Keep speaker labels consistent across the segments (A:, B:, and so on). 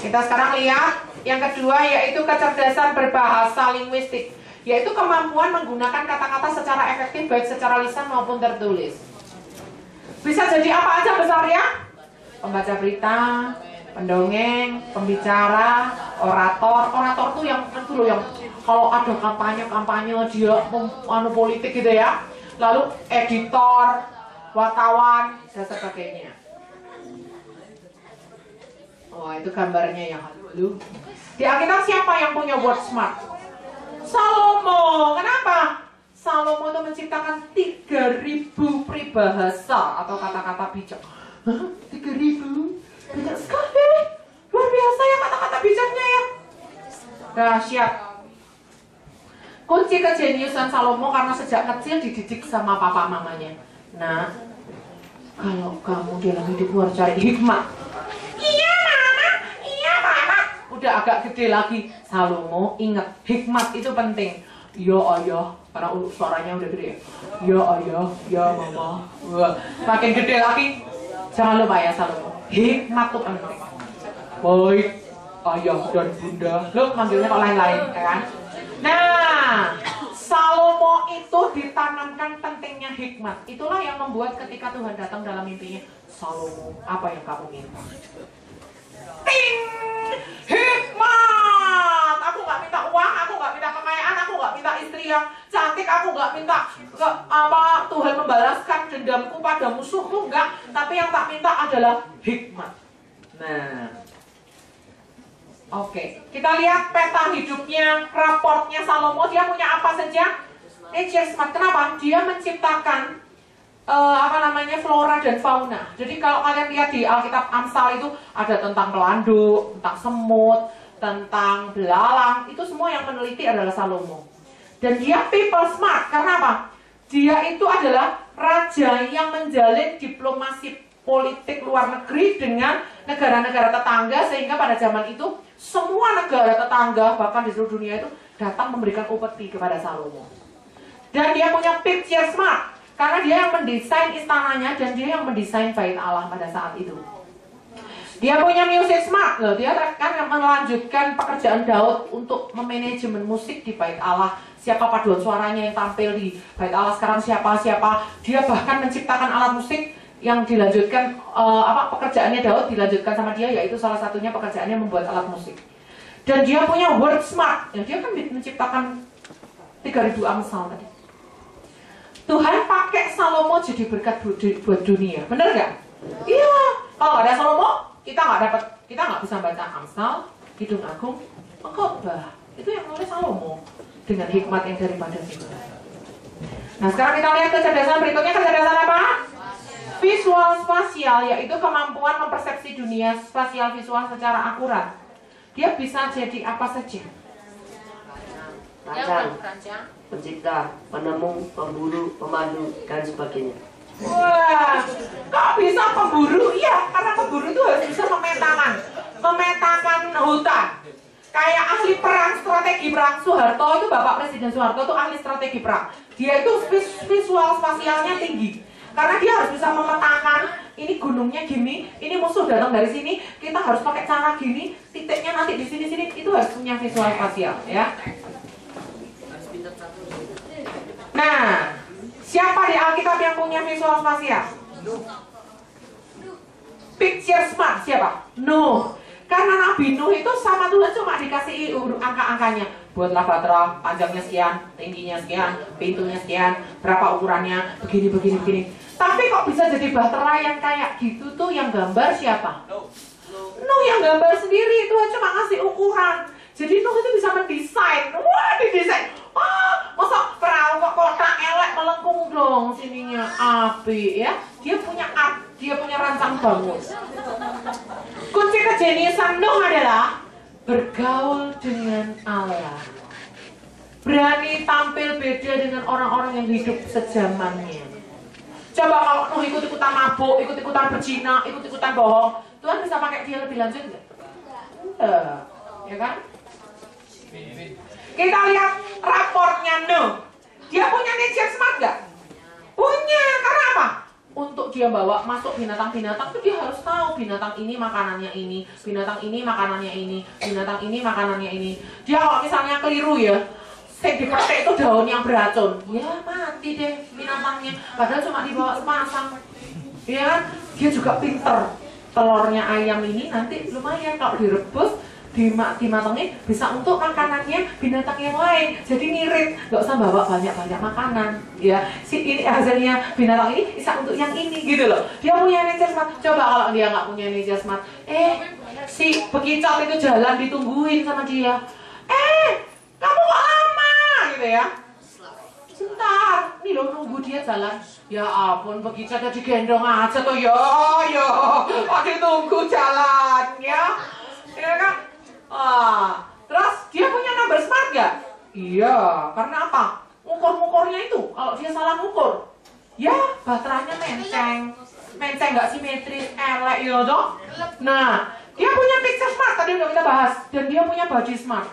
A: Kita sekarang lihat yang kedua, yaitu kecerdasan berbahasa linguistik, yaitu kemampuan menggunakan kata-kata secara efektif baik secara lisan maupun tertulis. Bisa jadi apa aja besarnya? Pembaca berita, pendongeng, pembicara, orator. Orator tuh yang itu loh, yang kalau ada kampanye dia politik gitu ya. Lalu editor, wartawan, dan sebagainya. Oh, itu gambarnya yang lalu. Di Alkitab siapa yang punya word smart? Salomo. Kenapa? Salomo itu menciptakan 3.000 peribahasa atau kata-kata bijak. 3.000? Bijak sekali. Luar biasa ya kata-kata bijaknya ya. Dahsyat. Kunci kejeniusan Salomo karena sejak kecil dididik sama papa mamanya. Nah, kalau kamu dalam hidupmu harus cari hikmah. Iya mama, iya mama. Udah agak gede lagi, Salomo ingat hikmat itu penting. Ya ayah, karena suaranya udah gede. Ya ayah, ya mama. Wah, makin gede lagi. Jangan lupa ya Salomo, hikmat itu penting. Baik, ayah dan bunda. Lo manggilnya kok lain-lain kan? Nah, Salomo itu ditanamkan pentingnya hikmat. Itulah yang membuat ketika Tuhan datang dalam mimpinya, Salomo, apa yang kamu minta? Ting! Hikmat! Aku gak minta uang, aku gak minta kekayaan, aku gak minta istri yang cantik, aku gak minta Tuhan membalaskan dendamku pada musuhku, enggak. Tapi yang tak minta adalah hikmat. Nah, oke, kita lihat peta hidupnya, raportnya Salomo. Dia punya apa saja? Nature smart. Kenapa? Dia menciptakan flora dan fauna. Jadi kalau kalian lihat di Alkitab Amsal itu ada tentang pelanduk, tentang semut, tentang belalang. Itu semua yang meneliti adalah Salomo. Dan dia people smart. Karena apa? Dia itu adalah raja yang menjalin diplomasi politik luar negeri dengan negara-negara tetangga, sehingga pada zaman itu semua negara tetangga bahkan di seluruh dunia itu datang memberikan upeti kepada Salomo. Dan dia punya picture smart karena dia yang mendesain istananya dan dia yang mendesain bait Allah pada saat itu. Dia punya music smart loh, dia kan melanjutkan pekerjaan Daud untuk memanajemen musik di bait Allah. Siapa paduan suaranya yang tampil di bait Allah sekarang siapa. Dia bahkan menciptakan alat musik yang dilanjutkan, pekerjaannya Daud dilanjutkan sama dia, yaitu salah satunya pekerjaannya membuat alat musik. Dan dia punya word smart, ya, dia kan menciptakan 3.000 Amsal tadi. Tuhan pakai Salomo jadi berkat buat dunia, bener gak? Iya, kalau nggak ada Salomo, kita nggak bisa baca Amsal, Kidung Agung, Khotbah. Itu yang nulis Salomo dengan hikmat yang daripada Tuhan. Nah, sekarang kita lihat kecerdasan berikutnya. Kecerdasan apa? Visual spasial, yaitu kemampuan mempersepsi dunia spasial visual secara akurat. Dia bisa jadi apa saja?
B: Rancang, pencipta, penemu, pemburu, pemandu, dan sebagainya.
A: Wah, kok bisa pemburu? Iya, karena pemburu itu harus bisa memetakan hutan. Kayak ahli perang, strategi perang. Soeharto itu, Bapak Presiden Soeharto itu ahli strategi perang. Dia itu visual spasialnya tinggi. Karena dia harus bisa memetakan, ini gunungnya gini, ini musuh datang dari sini, kita harus pakai cara gini, titiknya nanti di sini, itu harus punya visual spasial, ya. Nah, siapa di Alkitab yang punya visual spasial? Picture smart, siapa? Nuh. Karena Nabi Nuh itu sama Tuhan cuma dikasih angka-angkanya. Buatlah bahtera, panjangnya sekian, tingginya sekian, pintunya sekian, berapa ukurannya, begini. Tapi kok bisa jadi bahtera yang kayak gitu tuh, yang gambar siapa? Nuh yang gambar sendiri, Tuhan cuma ngasih ukuran. Jadi Nuh itu bisa mendesain. Wah, didesain. Masa perahu kok kotak elek melengkung dong sininya, api ya. Dia punya art, dia punya rancang bangun. Kunci kejeniusan Nuh adalah bergaul dengan Allah. Berani tampil beda dengan orang-orang yang hidup sejamannya. Coba kalau Nuh ikut-ikutan mabuk, ikut-ikutan berzina, ikut-ikutan bohong, Tuhan bisa pakai dia lebih lanjut nggak? Enggak, ya kan? Kita lihat raportnya Nuh. Dia punya nature smart nggak? Punya, karena apa? Untuk dia bawa masuk binatang-binatang tuh dia harus tahu binatang ini makanannya ini, binatang ini makanannya ini, binatang ini makanannya ini. Dia kalau misalnya keliru ya, dipetik itu daun yang beracun, ya mati deh binatangnya. Padahal cuma dibawa sepasang. Ya kan? Dia juga pinter. Telurnya ayam ini nanti lumayan kalau direbus, dimatengin bisa untuk makanannya binatang yang lain. Jadi ngirit, nggak usah bawa banyak-banyak makanan. Ya, si ini hasilnya binatang ini bisa untuk yang ini gitu loh. Dia punya nature smart. Coba kalau dia nggak punya nature smart, si bekicot itu jalan ditungguin sama dia. Kamu kok lama gitu ya? Sebentar, nih lo nunggu dia jalan. Ya ampun, bekicotnya digendong aja tuh yo, kok ditunggu jalan ya? Ya kan? Terus dia punya number smart gak? Iya, karena apa? Ngukur-ngukurnya itu, kalau dia salah ngukur, ya baterainya menceng gak simetris, elek ya toh. Nah, dia punya picture smart, tadi udah kita bahas, dan dia punya body smart.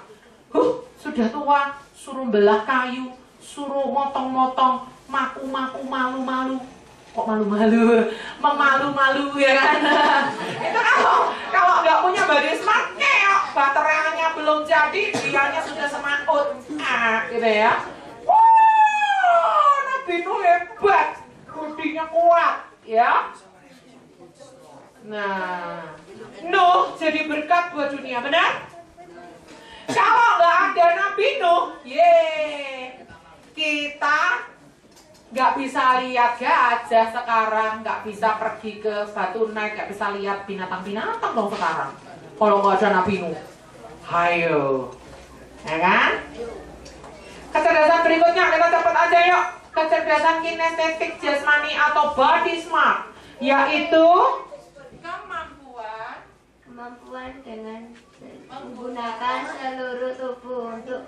A: Sudah tua, suruh belah kayu, suruh motong-motong, maku-maku, malu-malu. Kok malu-malu? Memalu-malu ya kan? Itu kalau nggak punya body smart, baterainya belum jadi, dianya sudah semakut, gitu ya. Nabi Nuh hebat, bodinya kuat, ya. Nah, Nuh jadi berkat buat dunia, benar? Kalau nggak ada Nabi Nuh, kita nggak bisa lihat gajah sekarang, nggak bisa pergi ke Batu Naik, nggak bisa lihat binatang-binatang dong sekarang. Kalau nggak ada Nabi Nuh, hayo, ya kan? Kecerdasan berikutnya kita cepet aja yuk. Kecerdasan kinestetik jasmani atau body smart, yaitu
C: kemampuan dengan menggunakan seluruh tubuh untuk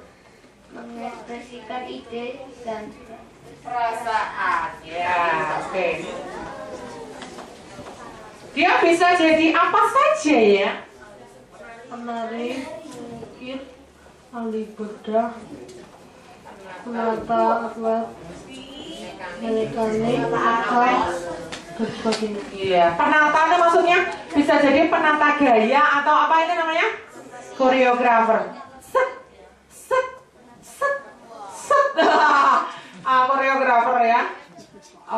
C: mengekspresikan ide dan
A: perasaan. Ya, oke. Dia bisa jadi apa saja ya? Menari, mengukir, ahli bedah, penata, atlet, mekanik, berbagai. Iya. Penata itu maksudnya bisa jadi penata gaya atau apa itu namanya? Koreografer. Set. Koreografer ya.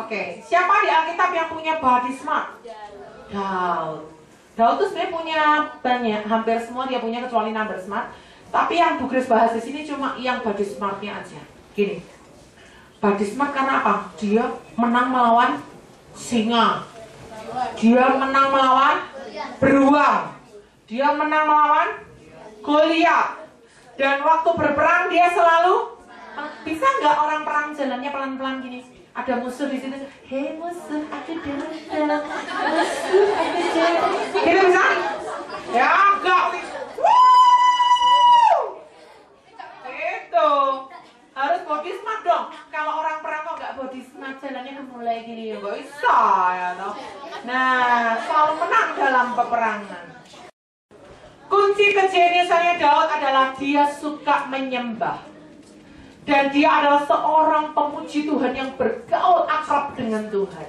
A: Oke. Siapa di Alkitab yang punya body smart? Daud. Daud tuh sebenarnya punya banyak, hampir semua dia punya kecuali number smart. Tapi yang Bu Grace bahas di sini cuma yang body smartnya aja. Gini, body smart karena apa? Dia menang melawan singa, dia menang melawan beruang, dia menang melawan Goliat. Dan waktu berperang dia selalu bisa nggak orang perang jalannya pelan-pelan gini? Ada musuh di situ, hei musuh, aku datang, musuh, aku datang. Gitu bisa? Ya enggak. Itu harus body smart dong. Kalau orang perang kok nggak body smart, jalannya mulai gini ya nggak bisa ya toh. Nah, selalu menang dalam peperangan. Kunci kejeniusannya Daud adalah dia suka menyembah. Dan dia adalah seorang pemuji Tuhan yang bergaul akrab dengan Tuhan.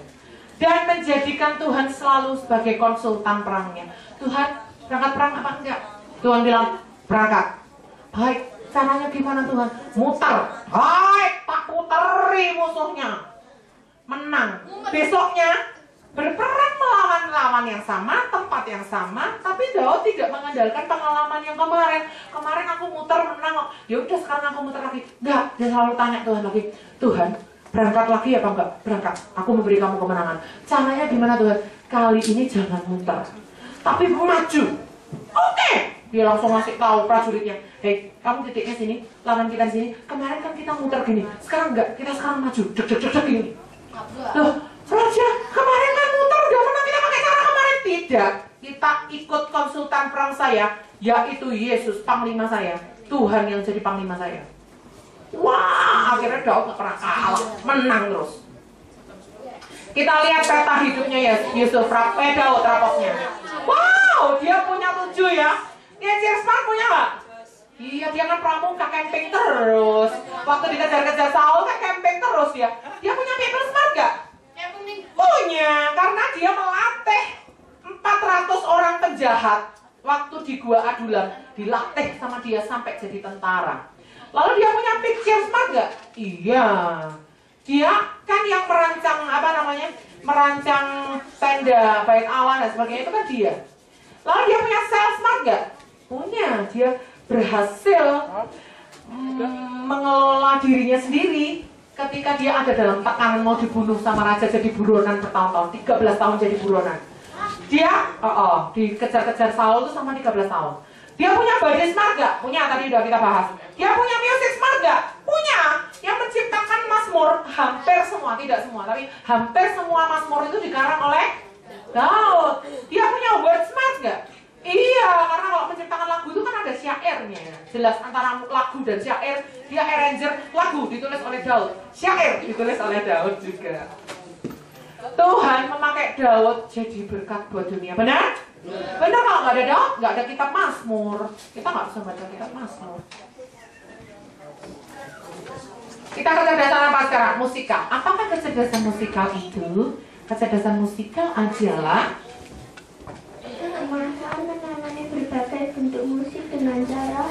A: Dan menjadikan Tuhan selalu sebagai konsultan perangnya. Tuhan, berangkat perang apa enggak? Tuhan bilang, berangkat. Baik, caranya gimana Tuhan? Muter. Baik, tak puteri musuhnya. Menang. Besoknya, berperang melawan lawan yang sama, tempat yang sama, tapi Daud tidak mengandalkan pengalaman yang kemarin. Kemarin aku muter menang, ya udah sekarang aku muter lagi. Enggak, dia selalu tanya Tuhan lagi. Tuhan, berangkat lagi apa enggak? Berangkat. Aku memberi kamu kemenangan. Caranya gimana Tuhan? Kali ini jangan muter, tapi maju. Oke. Dia langsung ngasih tahu prajuritnya. Hei, kamu titiknya sini, lawan kita sini. Kemarin kan kita muter gini, sekarang enggak. Kita sekarang maju. Deg gini. Loh, Raja, kemarin kan muter udah menang, kita pakai cara kemarin. Tidak, kita ikut konsultan perang saya, yaitu Yesus, panglima saya. Tuhan yang jadi panglima saya. Wah, akhirnya Daud gak pernah kalah, menang terus. Kita lihat peta hidupnya ya, Yusuf, Daud rapotnya. Wow, dia punya 7 ya. Dia Smart punya gak? Iya, dia kan pramuka camping terus. Waktu dikejar-kejar Saul kan camping terus ya. Dia punya people smart gak? Punya. jahat waktu di Gua Adulam dilatih sama dia sampai jadi tentara. Lalu dia punya picture smart nggak? Iya. Dia kan yang merancang merancang tenda bait Allah dan sebagainya, itu kan dia. Lalu dia punya sel smart nggak? Punya. Dia berhasil mengelola dirinya sendiri ketika dia ada dalam tekanan mau dibunuh sama raja, jadi buronan bertahun-tahun, 13 tahun jadi buronan. Dia dikejar-kejar Saul itu sama 13 tahun. Dia punya body smart gak? Punya, tadi udah kita bahas. Dia punya music smart gak? Punya. Yang menciptakan Mazmur, hampir semua, tidak semua, tapi hampir semua Mazmur itu dikarang oleh Daud. Dia punya word smart gak? Iya, karena kalau menciptakan lagu itu kan ada syairnya. Jelas antara lagu dan syair, dia arranger lagu ditulis oleh Daud, syair ditulis oleh Daud juga. Tuhan memakai Daud jadi berkat buat dunia, benar? Benar, kalau nggak ada Daud, nggak ada kitab Mazmur. Kita nggak bisa baca kitab Mazmur. Kita kecerdasan apa sekarang? Musikal. Apakah kecerdasan musikal itu? Kecerdasan musikal adalah
C: kemampuan menangani berbagai bentuk musik dengan cara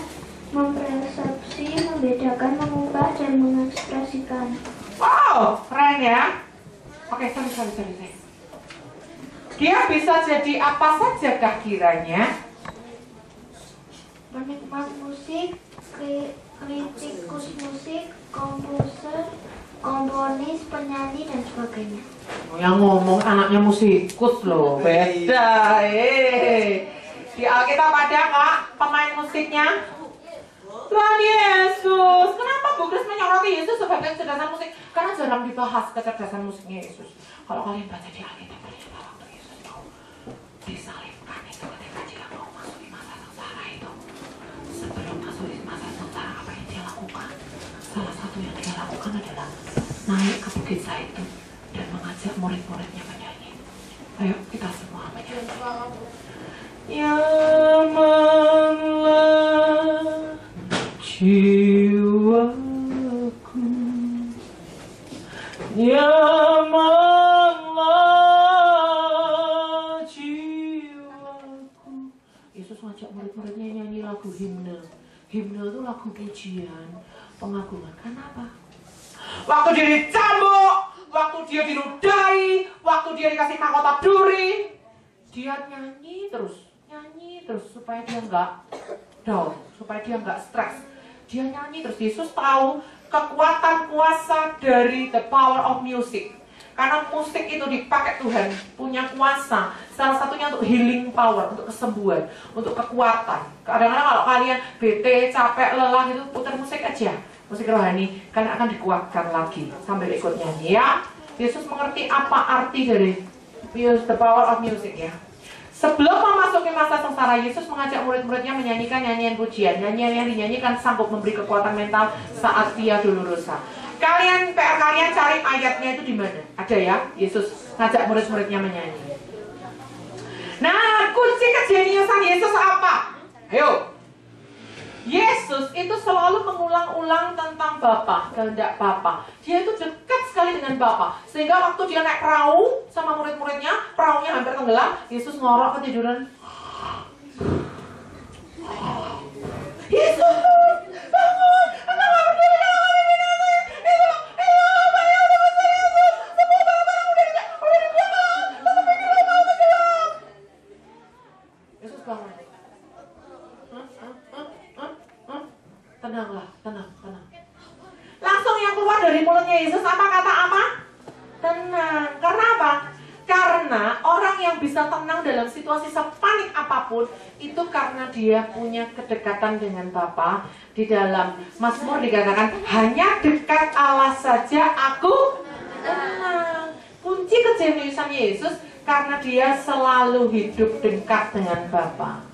C: mempersepsi, membedakan, mengubah, dan mengekspresikan.
A: wow, keren ya. Oke, sorry. Dia bisa jadi apa saja kah kiranya?
C: Penikmat musik, kritikus musik, komposer, komponis, penyanyi, dan sebagainya.
A: Yang ngomong anaknya musikus loh, beda. Di Alkitab ada nggak pemain musiknya? Tuhan Yesus. Kenapa Bu Kris menyoroti Yesus sebagai kecerdasan musik? Karena jarang dibahas kecerdasan musiknya Yesus. Kalau kalian baca di Alkitab, ternyata waktu Yesus mau disalibkan itu, ketika dia mau masuk di masa sengsara itu, sebelum masuk di masa sengsara, apa yang dia lakukan? Salah satu yang dia lakukan adalah naik ke Bukit Zaitun dan mengajak murid-muridnya menyanyi. Ayo kita semua menyanyi. Nyamanlah jiwaku, nyamanlah jiwaku. Yesus ngajak murid-muridnya nyanyi lagu himne. Himne itu lagu pujian, pengagungan. Kenapa? Waktu dia dicambuk, waktu dia diludahi, waktu dia dikasih mahkota duri, dia nyanyi terus supaya dia nggak down, supaya dia nggak stres. Dia nyanyi terus. Yesus tahu kekuatan kuasa dari the power of music. Karena musik itu dipakai Tuhan, punya kuasa. Salah satunya untuk healing power, untuk kesembuhan, untuk kekuatan. Kadang-kadang kalau kalian bete, capek, lelah itu putar musik aja. Musik rohani, karena akan dikuatkan lagi sambil ikut nyanyi ya. Yesus mengerti apa arti dari the power of music ya. Sebelum memasuki masa sengsara, Yesus mengajak murid-muridnya menyanyikan nyanyian pujian. Nyanyian yang dinyanyikan sanggup memberi kekuatan mental saat Via Dolorosa. PR kalian cari ayatnya itu di mana? Ada ya, Yesus ngajak murid-muridnya menyanyi. Nah, kunci kejeniusan Yesus apa? Ayo. Yesus itu selalu mengulang-ulang tentang Bapa, kehendak Bapa. Dia itu dekat sekali dengan Bapa. Sehingga waktu dia naik perahu sama murid-muridnya, perahunya hampir tenggelam, Yesus ngorok ketiduran. Yesus, bangun! Engkau gak berdiri dalam Yesus bangun. Tenanglah, tenang. Langsung yang keluar dari mulutnya Yesus apa kata apa? Tenang. Karena apa? Karena orang yang bisa tenang dalam situasi sepanik apapun itu karena dia punya kedekatan dengan Bapa. Di dalam Mazmur dikatakan hanya dekat Allah saja aku tenang. Kunci kejeniusan Yesus karena dia selalu hidup dekat dengan Bapa.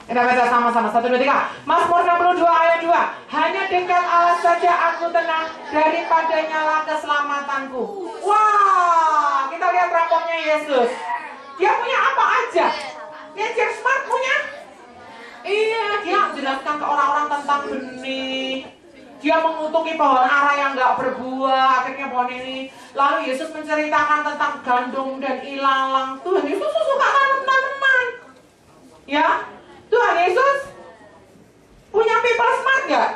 A: Kita baca sama-sama, 1, 2, 3. Mazmur 62 ayat 2. Hanya dekat Allah saja aku tenang, daripadanya lah keselamatanku. Wah, kita lihat raportnya Yesus. Dia punya apa aja? Dia smart punya? Iya, dia menjelaskan ke orang-orang tentang benih. Dia mengutuki pohon ara yang gak berbuah, akhirnya pohon ini. Lalu Yesus menceritakan tentang gandum dan ilalang. Tuhan Yesus suka tanaman. Ya, Tuhan Yesus punya people smart nggak?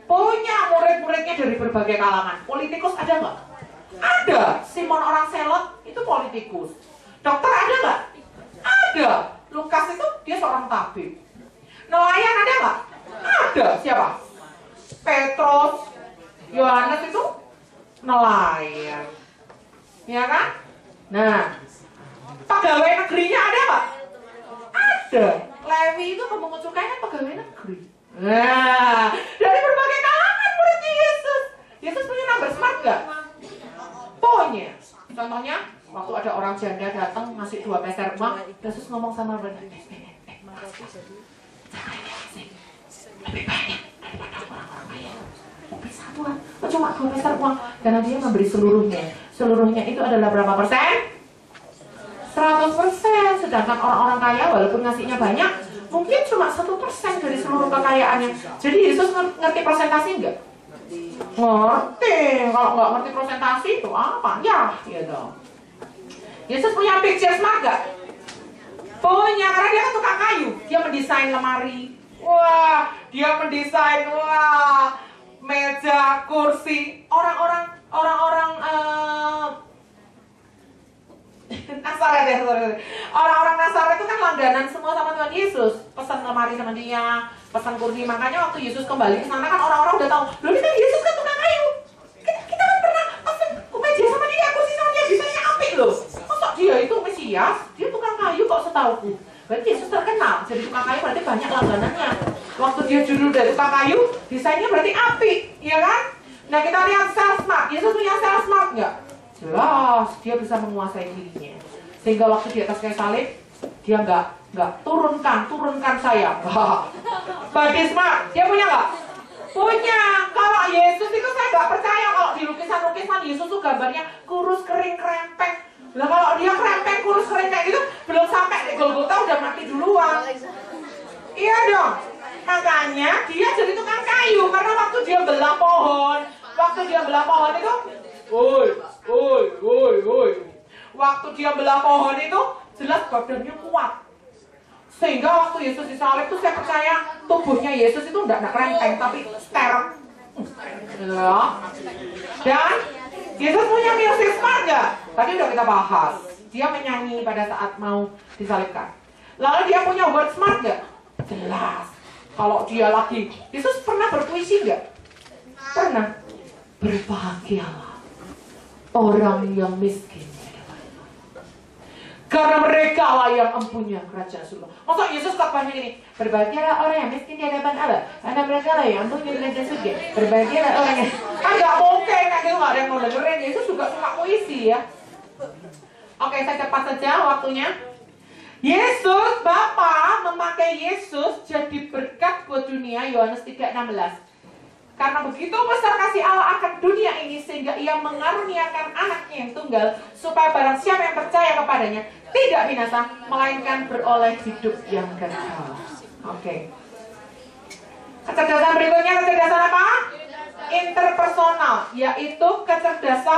A: Punya murid-muridnya dari berbagai kalangan. Politikus ada nggak? Ada. Simon orang Selot itu politikus. Dokter ada nggak? Ada. Lukas itu dia seorang tabib. Nelayan ada nggak? Ada. Siapa? Petrus, Yohanes itu nelayan. Ya kan? Nah, pegawai negerinya ada nggak? Ada. Lewi itu pemungut cukai kan pegawai negeri. Nah, dari berbagai kalangan muridnya Yesus. Yesus punya number smart nggak? Punya. Contohnya, waktu ada orang janda datang ngasih 2 peser uang, Yesus ngomong sama mereka, lebih banyak daripada orang-orang kaya. Bisa Tuhan, cuma 2 peser uang, karena dia memberi seluruhnya. Seluruhnya itu adalah berapa persen? 100%. Sedangkan orang-orang kaya walaupun ngasihnya banyak, mungkin cuma 1% dari seluruh kekayaannya. Jadi Yesus ngerti presentasi enggak? Ngerti. Kalau nggak ngerti presentasi itu apa? Ya, gitu. Yesus punya picture smart nggak? Punya, karena dia kan tukang kayu. Dia mendesain lemari. Wah, dia mendesain meja, kursi. Orang-orang Nasaret ya, orang-orang Nasaret itu kan langganan semua sama Tuhan Yesus. Pesan lemari sama dia, pesan kursi. Makanya waktu Yesus kembali ke sana kan orang-orang udah tahu, loh ini kan Yesus kan tukang kayu. Kita kan pernah pesan meja sama dia, kursi sama dia, desainnya apik loh. Masa dia itu Mesias, dia tukang kayu kok setauku. Berarti Yesus terkenal, jadi tukang kayu berarti banyak langganannya. Waktu dia judul dari tukang kayu, desainnya berarti apik, ya kan? Nah kita lihat sales smart. Yesus punya sales smart nggak? Jelas, dia bisa menguasai dirinya. Sehingga waktu di atas kayu salib, dia nggak turunkan saya. Body smart, dia punya nggak? Punya. Kalau Yesus itu saya nggak percaya kalau di lukisan-lukisan Yesus tuh gambarnya kurus, kering, krempeng. Lah kalau dia krempeng, kurus, kering kayak gitu, belum sampai di Golgota udah mati duluan. Iya dong. Makanya dia jadi tukang kayu karena waktu dia belah pohon itu, waktu dia belah pohon itu jelas badannya kuat. Sehingga waktu Yesus disalib itu saya percaya tubuhnya Yesus itu enggak krempeng tapi steril. Ya. Dan Yesus punya music smart nggak? Tadi udah kita bahas. Dia menyanyi pada saat mau disalibkan. Lalu dia punya word smart nggak? Jelas. Kalau dia lagi, Yesus pernah berpuisi nggak? Pernah. Berbahagialah orang yang miskin, karena mereka lah yang empunya kerajaan surga. Masa Yesus khotbahnya gini, berbahagialah orang yang miskin di hadapan Allah, karena mereka lah yang empunya kerajaan surga. Berbahagialah orang yang, kan nggak mungkin, kan gitu nggak ada yang mau dengerin. Yesus juga suka puisi ya. Oke, saya cepat saja waktunya. Yesus, Bapa memakai Yesus jadi berkat buat dunia, Yohanes 3:16. Karena begitu besar kasih Allah akan dunia ini sehingga ia mengaruniakan anaknya yang tunggal supaya barang siapa yang percaya kepadanya tidak binasa melainkan beroleh hidup yang kekal. Oke. Kecerdasan berikutnya, kecerdasan apa? Interpersonal, yaitu kecerdasan